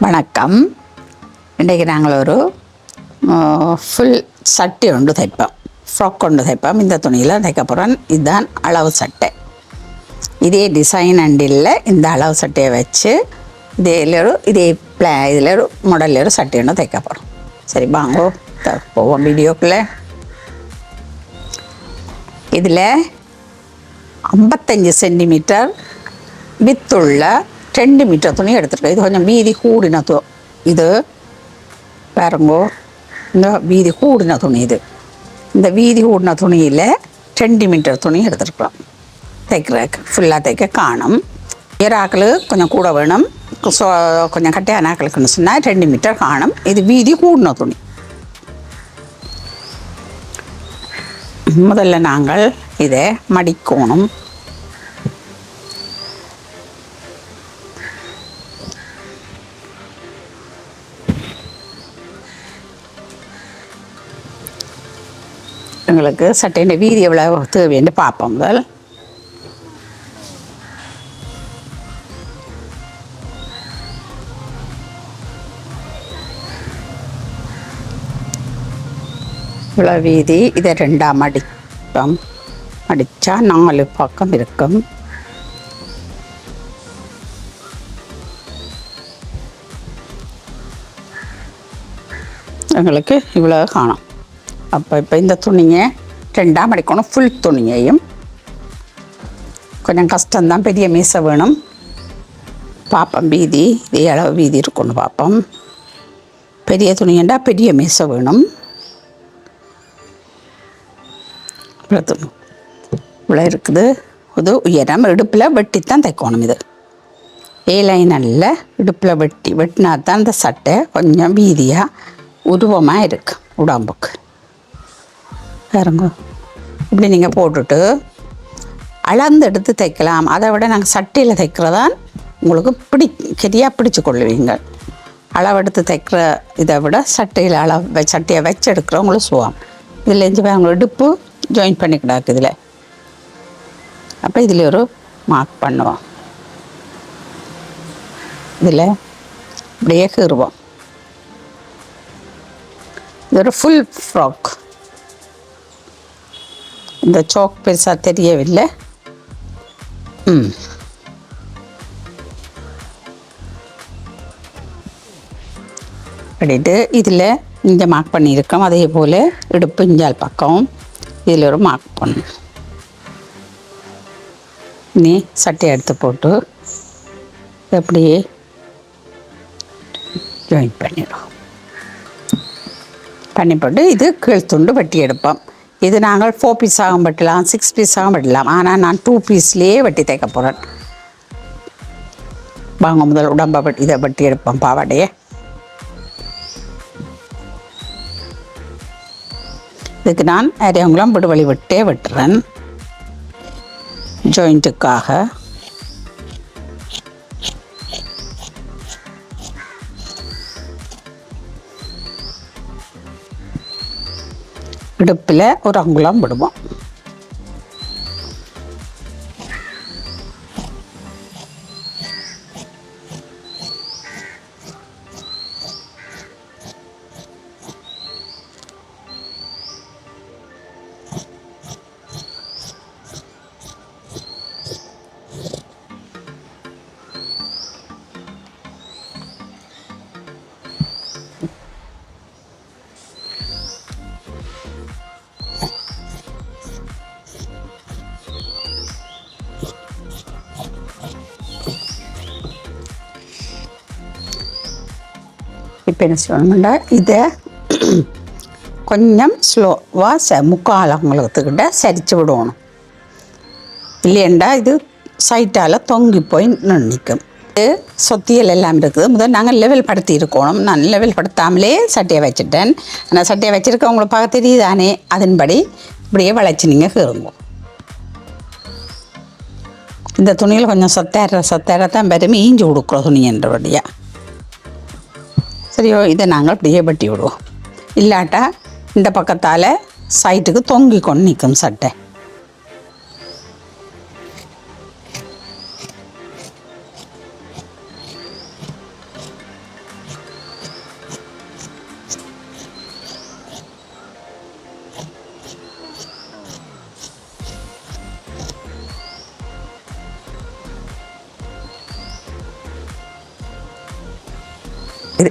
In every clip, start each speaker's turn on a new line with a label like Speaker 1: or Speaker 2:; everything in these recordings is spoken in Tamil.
Speaker 1: வணக்கம். இன்றைக்கு நாங்கள் ஒரு ஃபுல் சட்டை ஒன்று தைப்போம். ஃப்ராக் ஒன்று தைப்போம். இந்த துணியில் தைக்க போகிறோம். இதுதான் அளவு சட்டை. இதே டிசைன் அண்டில் இந்த அளவு சட்டையை வச்சு இதில் ஒரு மாடலில் ஒரு சட்டை ஒன்று தைக்க போகிறோம். சரி வாங்கோ போவோம் வீடியோக்குள்ளே. இதில் 55 சென்டிமீட்டர் வித்துள்ள 2 மீட்டர் துணி எடுத்துருக்கேன். இது கொஞ்சம் வீதி கூடின இது பாருங்கோ, இந்த வீதி கூடின துணி. இந்த வீதி கூடின துணியில் 2 மீட்டர் துணி எடுத்துருக்கலாம். தைக்கிறதுக்கு ஃபுல்லாக தைக்க காணும். ஆக்கள் கொஞ்சம் கூட வேணும், கொஞ்சம் கட்டையான ஆக்களுக்குன்னு சொன்னால் 2 மீட்டர் காணும். இது வீதி கூடின துணி. முதல்ல நாங்கள் இதை மடிக்கணும். எங்களுக்கு சட்டையின் வீதி எவ்வளோ தேவைன்னு பார்ப்போம். முதல் இவ்வளோ வீதி இதை 2ஆக மடிப்போம். மடித்தா 4 பக்கம் இருக்கும். எங்களுக்கு இவ்வளோ காணும். இப்போ இந்த துணியை 2ஆக மடிக்கணும். ஃபுல் துணியையும் கொஞ்சம் கஷ்டம்தான், பெரிய மீசை வேணும். பார்ப்போம் வீதி இதே அளவு வீதி இருக்குன்னு பார்ப்போம். பெரிய துணியண்டா பெரிய மீசை வேணும். இவ்வளோ இருக்குது. இது உயரம் இடுப்பில் வெட்டித்தான் தைக்கணும். இது லைனில் இடுப்பில் வெட்டினா தான் இந்த சட்டை கொஞ்சம் வீதியாக உருவமாக இருக்குது உடம்புக்கு. பாருங்க, இப்படி நீங்கள் போட்டுட்டு அளந்து எடுத்து தைக்கலாம். அதை விட நாங்கள் சட்டையில் தைக்கிறதான் உங்களுக்கு சரியாக பிடிச்சு கொள்ளுவீங்க. அளவெடுத்து தைக்கிற இதை விட சட்டையை வச்சு எடுக்கிறவங்களும் சுவாம். இதில் அவங்க இடுப்பு ஜாயின் பண்ணிக்கிடாக்கு. இதில் அப்போ இதில் ஒரு மார்க் பண்ணுவோம். இதில் இப்படியே கீறுவோம். இது ஒரு ஃபுல் ஃப்ராக். இந்த சாக் பெருசாக தெரியவில்லை. அப்படின்ட்டு இதில் இங்கே மார்க் பண்ணியிருக்கோம். அதே போல் இடுப்பு இஞ்சால் பக்கம் இதில் ஒரு மார்க் பண்ணணும். நீ சட்டையை எடுத்து போட்டு அப்படியே ஜாயின் பண்ணிடும். பண்ணி போட்டு இது கீழ் துண்டு வெட்டி எடுப்போம். இது நாங்கள் 4 பீஸாகவும் வெட்டலாம், 6 பீஸாகவும் வெட்டலாம். ஆனால் நான் 2 பீஸ்லேயே வெட்டி தைக்க போகிறேன். வாங்க முதல் உடம்பை இதை வெட்டி எடுப்போம். பாவாடையே இதுக்கு நான் அரையங்குளம் விடுவழி விட்டே வெட்டுறேன் ஜாயிண்ட்டுக்காக. இடுப்பில் ஒரு அங்குலம் விடுவோம். இப்போ என்ன சொல்லணும்னா இதை கொஞ்சம் ஸ்லோவாக முக்கால் அங்குலத்துக்கிட்ட சரித்து விடணும். இல்லையண்டா இது சைட்டால் தொங்கி போய் நிற்கும். இது சொத்தியல் எல்லாம் இருக்குது. முதல் நாங்கள் லெவல் படுத்தி இருக்கணும். நான் லெவல் படுத்தாமலே சட்டையை வச்சுட்டேன். ஆனால் சட்டையை வச்சுருக்க உங்களுக்கு பார்க்க தெரியுதானே, அதன்படி இப்படியே வளைச்சி நீங்கள் கீறுங்க. இந்த துணியில் கொஞ்சம் சொத்தேற தான் பெருமை ஈஞ்சி கொடுக்குறோம் துணின்றபடியாக. சரியோ, இதை நாங்கள் இப்படியே வெட்டி விடுவோம். இல்லாட்டா இந்த பக்கத்தால் சைட்டுக்கு தொங்கி கொண்டு நிற்கும் சட்டை.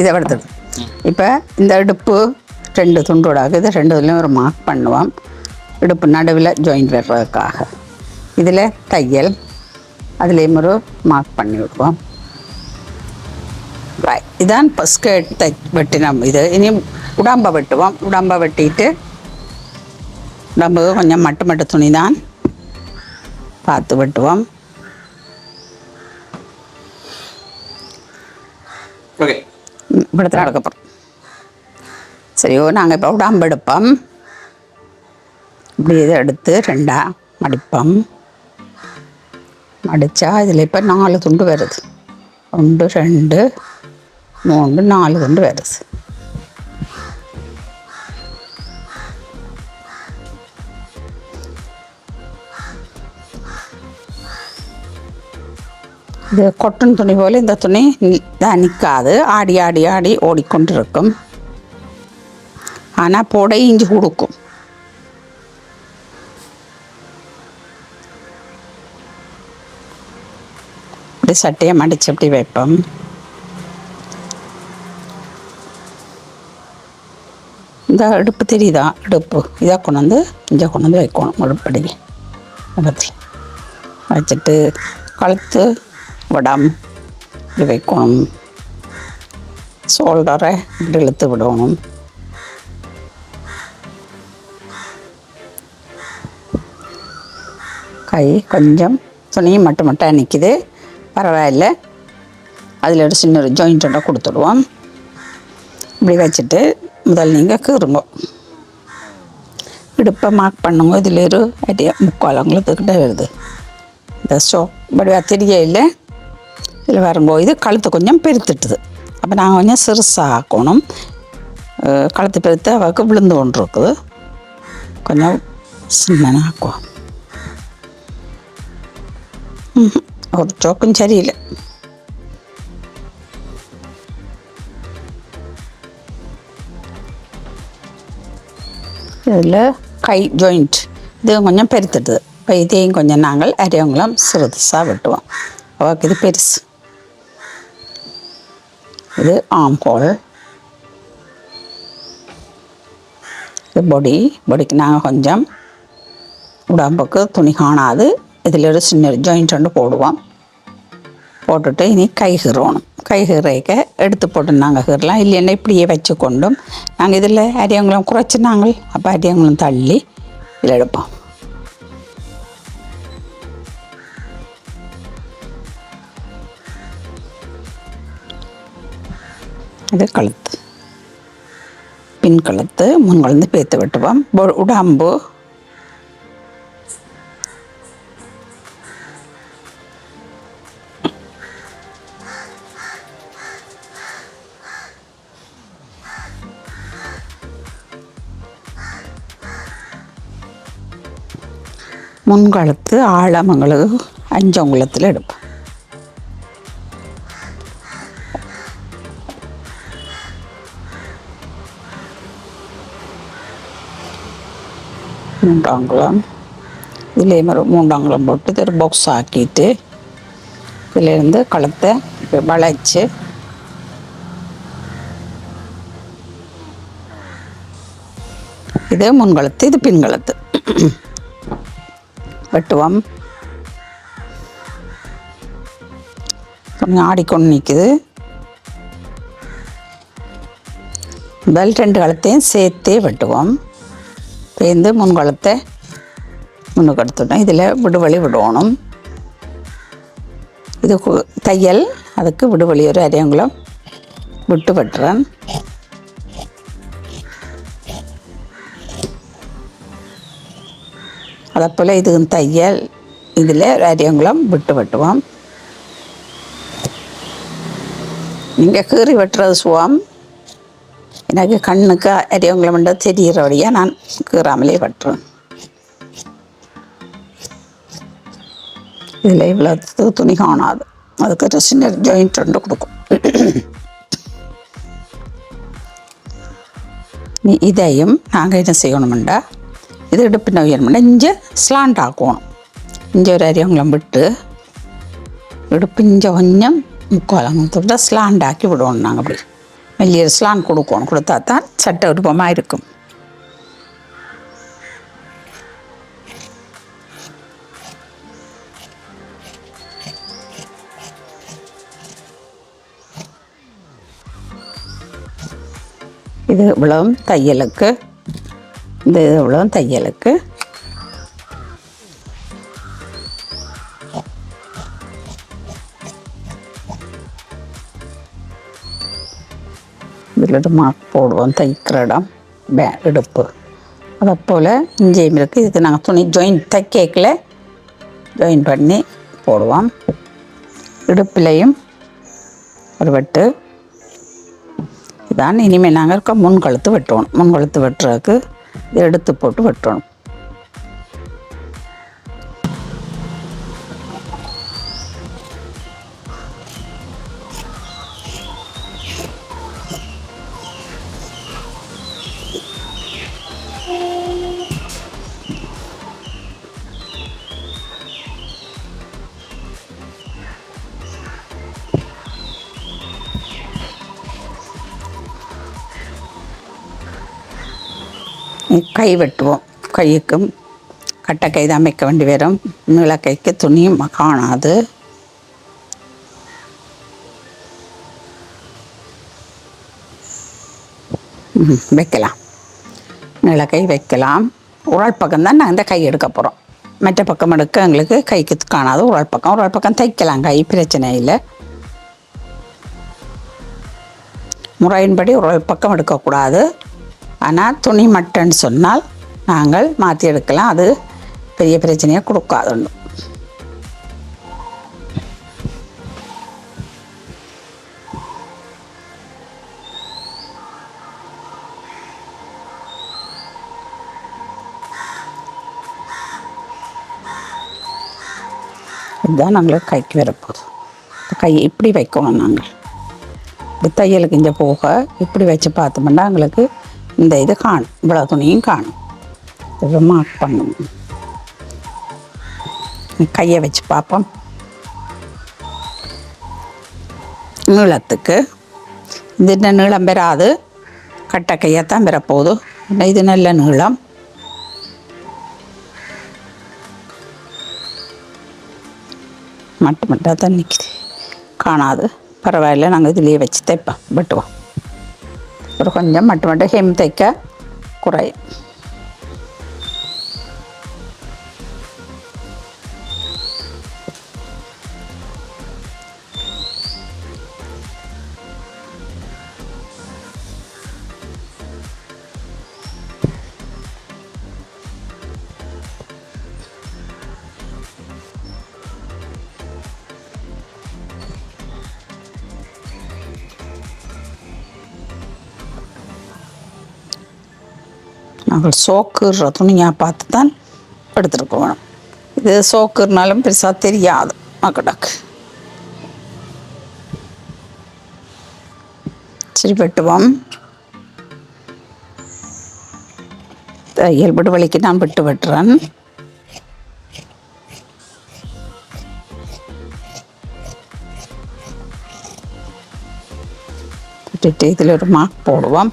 Speaker 1: இதை எடுத்துடு. இப்போ இந்த இடுப்பு 2 துண்டோடாக இது 2 ஒரு மார்க் பண்ணுவோம். இடுப்பு நடுவில் ஜாயிண்ட் வர்றதுக்காக இதில் தையல் அதுலேயும் ஒரு மார்க் பண்ணி விடுவோம். இதான் இப்போ ஸ்கர்ட் வெட்டினோம். இது இனி உடம்பை வெட்டுவோம். உடம்பை வெட்டிட்டு உடம்பு கொஞ்சம் மட்டு துணி தான் பார்த்து வெட்டுவோம்.
Speaker 2: ஓகே,
Speaker 1: இப்படி நடக்கப்புறம் சரியோ. நாங்கள் இப்போ உடம்பு எடுப்போம். இப்படி இதை எடுத்து 2 மடிப்போம். மடித்தா இதில் இப்போ 4 துண்டு வருது. 1 2 3 4 துண்டு வருது. இது கொட்டன் துணி போல் இந்த துணி நிற்காது. ஆடி ஆடி ஆடி ஓடிக்கொண்டிருக்கும். ஆனால் போட இஞ்சி கொடுக்கும். இப்படி சட்டையை மடித்து அப்படி வைப்போம். இந்த அடுப்பு தெரியுதா? அடுப்பு இதை கொண்டு வந்து வைக்கணும். அடுப்படி பக்கத்தில் வச்சுட்டு கழுத்து விடாம இப்படி வைக்கணும். ஷோல்டரை இப்படி இழுத்து விடணும். கை கொஞ்சம் துணியும் மட்டும் நிற்கிது, பரவாயில்ல. அதில் ஒரு சின்ன ஒரு ஜாயிண்ட்டை கொடுத்துடுவோம். இப்படி வச்சுட்டு முதல் நீங்கள் கீறுங்க. இடுப்பை மார்க் பண்ணுங்க. இதில் ஒரு 3/4 அங்குலத்துக்கிட்ட வருது. இந்த வடிவா தெரியல. இதில் வரும்போது இது கழுத்து கொஞ்சம் பெருத்துட்டுது. அப்போ நாங்கள் கொஞ்சம் சிறுசாக ஆக்கணும். கழுத்து பெருத்து அவருக்கு விழுந்து கொண்டு இருக்குது. கொஞ்சம் சின்னதாக ஆக்குவோம். ஒரு சோக்கும் சரியில்லை. இதில் கை ஜாயிண்ட் இது கொஞ்சம் பெருத்துட்டுது. இப்போ இதையும் கொஞ்சம் நாங்கள் அரையவங்களும் சிறுசாக வெட்டுவோம். அவருக்கு இது பெருசு. இது ஆம்ஹோல். இது பொடிக்கு நாங்கள் கொஞ்சம் உடம்புக்கு துணி காணாது இதில் ஒரு சின்ன ஜாயிண்ட் ஒன்று போடுவோம். போட்டுட்டு இனி கை கீறணும். கை கீறைக்க எடுத்து போட்டு நாங்கள் கீறலாம். இல்லைன்னா இப்படியே வச்சு கொண்டும் நாங்கள் இதில் அரியங்குளம் குறைச்சி நாங்கள் அப்போ அரியங்குளம் தள்ளி இதில் எடுப்போம். இது கழுத்து, பின் கழுத்து, முன் கழுந்து பேத்து வெட்டுவோம். உடம்பு முன்கழுத்து ஆழமங்களுக்கு 5 அங்குலத்தில் எடுப்போம். மூன்றாங்குளம் இதுலேயும் ஒரு 3 அங்குலம் போட்டு இது ஒரு பாக்ஸ் ஆக்கிட்டு இதிலேருந்து கழுத்தை வளைச்சு இது முன்கழுத்து இது பின்கழுத்து வெட்டுவோம். கொஞ்சம் ஆடிக்கொண்டு நிற்குது. முதல் 2 கழுத்தையும் சேர்த்தே வெட்டுவோம். சேர்ந்து முன்கழுத்தை முன்னுக்கு எடுத்துட்டோம். இதில் விடுவழி விடணும். இது தையல், அதுக்கு விடுவழி ஒரு அரையங்குளம் விட்டு வெட்டுறேன். அதேபோல் இது தையல், இதில் ஒரு அரையங்குளம் விட்டு வெட்டுவோம். நீங்கள் கீறி வெட்டுறது சுவம். எனக்கு கண்ணுக்கு அரியங்குளம் தெரிகிறபடியாக நான் கீறாமலே வெட்டுறேன். இதில் இவ்வளோ துணி காணாது, அதுக்கு ஒரு சின்ன ஜாயிண்ட் ஒன்று கொடுக்கும். இதையும் நாங்கள் என்ன செய்யணுமெண்டா, இது இடுப்பின உயரமுண்டா இங்கே ஸ்லாண்ட் ஆக்கணும். இங்கே ஒரு அரியங்குளம் விட்டு இடுப்பு இங்கே கொஞ்சம் 3/4 அங்குலத்தோட ஸ்லாண்ட் ஆக்கி விடுவோம். நாங்கள் அப்படி மெல்லிய ஸ்லான் கொடுக்கணும், கொடுத்தா தான் சட்டை விருப்பமாக இருக்கும். இது இவ்வளவும் தையலுக்கு, இந்த இது இவ்வளவும் தையலுக்கு. இதில் ஒரு மார்க் போடுவோம் தைக்கிற இடம், இடுப்பு. அதை போல் இங்கேயும் இருக்குது. இது நாங்கள் துணி ஜாயின் தைக்கல ஜாயின் பண்ணி போடுவோம். இடுப்புலையும் ஒரு வெட்டு. இதான் இனிமேல் நாங்கள் இருக்க முன்கழுத்து வெட்டணும். முன்கழுத்து வெட்டுறதுக்கு இதை எடுத்து போட்டு வெட்டணும். கை வெட்டுவோம். கைக்கும் கட்டை கை தான் வைக்க வேண்டி வரும். நீளக்கைக்கு துணியும் காணாது. வைக்கலாம், நீளக்கை வைக்கலாம். உரால் பக்கம் தான் நாங்கள் இந்த கை எடுக்க போகிறோம். மற்ற பக்கம் எடுக்க எங்களுக்கு கைக்கு காணாது. உரால் பக்கம் தைக்கலாம், கை பிரச்சனை இல்லை. முறையின்படி உரால் பக்கம் எடுக்கக்கூடாது. ஆனால் துணி மட்டன்னு சொன்னால் நாங்கள் மாற்றி எடுக்கலாம். அது பெரிய பிரச்சனையை கொடுக்காதுண்டு. இதுதான் நாங்கள் கைக்கு வரப்போகுது. கை இப்படி வைக்கணும். நாங்கள் இப்படி தையலுக்கு இங்கே போக இப்படி வச்சு பார்த்தோம்னா எங்களுக்கு இந்த இது காணும், இவ்வளோ துணியும் காணும். இதை மார்க் பண்ணணும். கையை வச்சு பார்ப்போம். நீளத்துக்கு இது என்ன நீளம் பெறாது, கட்டை கையத்தான் பெறப்போகுது. இது நல்ல நீளம். மட்டும் தான் நிற்கிது, காணாது. பரவாயில்ல, நாங்கள் இதுலேயே வச்சு தைப்போம், வெட்டுவோம். ஒரு கொஞ்சம் மட்டும் ஹெம் தைக்க குறையும். நாங்கள் சோக்குற துணியாக பார்த்து தான் எடுத்துருக்க வேணும். இது சோக்குனாலும் பெருசாக தெரியாது மக்களுக்கு. சரி, வெட்டுவோம். தையல் விடுவழிக்கு நான் விட்டு வெட்டுறேன். விட்டுட்டு இதில் ஒரு மார்க் போடுவோம்.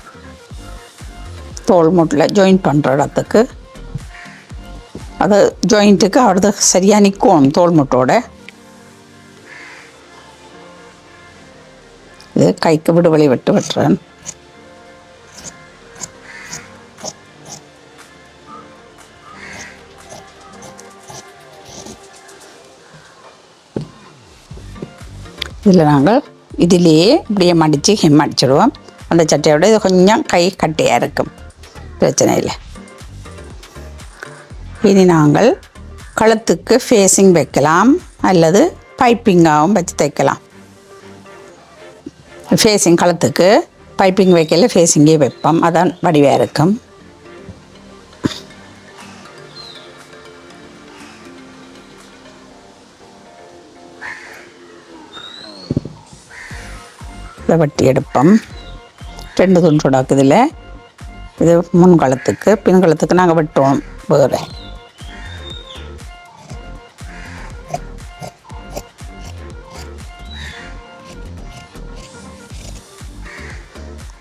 Speaker 1: தோல் மூட்டில் ஜாயின் பண்ணுற இடத்துக்கு, அது ஜாயிண்ட்டுக்கு அவரது சரியாக நிற்கணும் தோல் மூட்டோட. இது கைக்கு விடுவழி விட்டு வெட்டுறேன். இதில் நாங்கள் இதிலேயே இப்படியே மடித்து ஹெம் அடிச்சிடுவோம். அந்த சட்டையோட இது கொஞ்சம் கை கட்டையாக இருக்கும், பிரச்சனை இல்லை. இனி நாங்கள் கழுத்துக்கு ஃபேஸிங் வைக்கலாம், அல்லது பைப்பிங்காகவும் வச்சு தைக்கலாம். ஃபேஸிங் கழுத்துக்கு பைப்பிங் வைக்கல, ஃபேஸிங்கே வைப்போம், அதான் வடிவாக இருக்கும். இதை வெட்டி எடுப்போம். 2 துண்டு உடாக்குதில்ல. இது முன்கழுத்துக்கு, பின்கழுத்துக்கு நாங்கள் வெட்டுவோம் வேறு.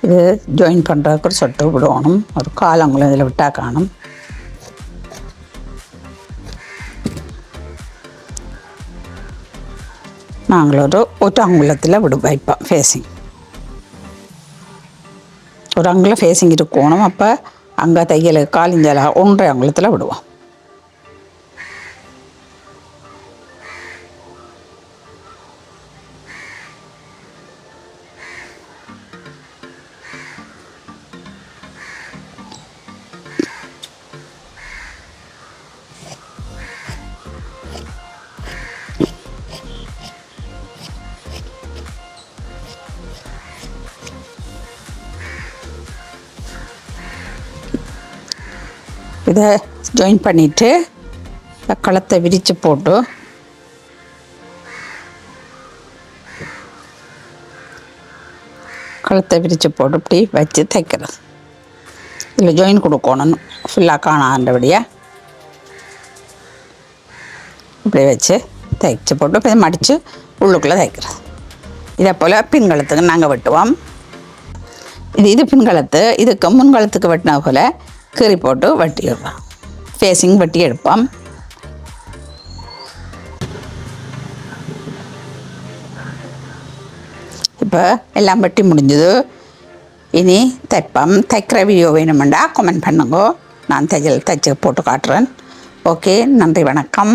Speaker 1: இது ஜாயின் பண்ணுறதுக்கு ஒரு சொட்டு விடணும், ஒரு காலங்குளம் இதில் விட்டால் காணும். நாங்கள் ஒரு அங்குலத்தில் வைப்போம் ஃபேஸிங். ஒரு அங்குலம் ஃபேஸிங் இருக்கணும். அப்போ அங்கே தையல் காலிஞ்சால 1.5 அங்குலத்தில் விடுவோம். இதை ஜாயின் பண்ணிவிட்டு களத்தை விரித்து போட்டு இப்படி வச்சு தைக்கிறது. இதில் ஜாயின் கொடுக்கணும் ஃபுல்லாக காணாண்டபடியாக இப்படி வச்சு தைச்சு போட்டு இப்போ மடித்து உள்ளுக்குள்ளே தைக்கிறது. இதே போல் பின்கலத்துக்கு நாங்கள் வெட்டுவோம். இது பின்கலத்து, இதுக்கு முன்கலத்துக்கு வெட்டினா போல் கீறி போட்டு வெட்டிடுறோம். ஃபேஸிங் வெட்டி எடுப்போம். இப்போ எல்லாம் வெட்டி முடிஞ்சது. இனி தைப்போம். தைக்கிற வீடியோ வேணுமெண்டா கமெண்ட் பண்ணுங்க, நான் தைச்சு போட்டு காட்டுறேன். ஓகே, நன்றி, வணக்கம்.